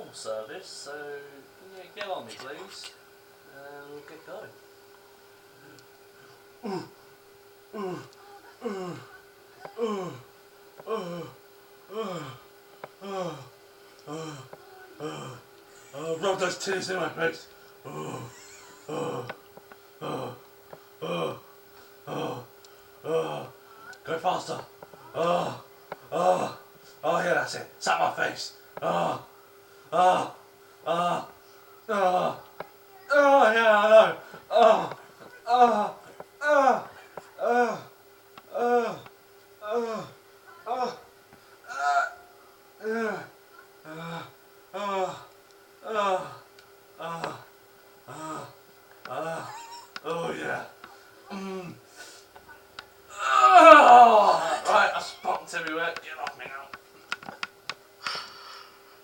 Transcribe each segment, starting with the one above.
normal service, so yeah, get on me please, and we'll get going. Rub those tears in my face. Go faster. Oh yeah, that's it. Sat my face. Yeah, I know. Oh yeah. Right, I've spots everywhere. Get off me now.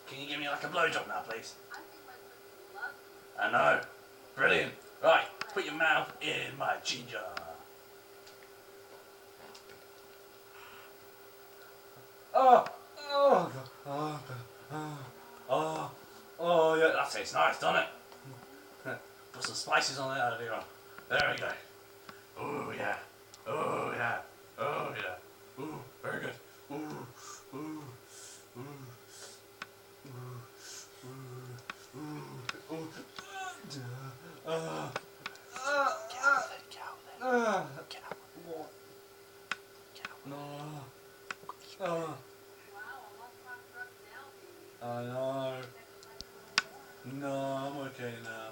Can you give me like a blowjob now, please? I know. Brilliant. Right, put your mouth in my ginger. Oh, yeah, that tastes nice, doesn't it? Put some spices on there earlier on. There we go. Oh, yeah. Oh, yeah. Oh, yeah. Ooh, very good. Ooh, ooh, ooh, ooh, ooh, ooh. What? No. I know. No, I'm okay now.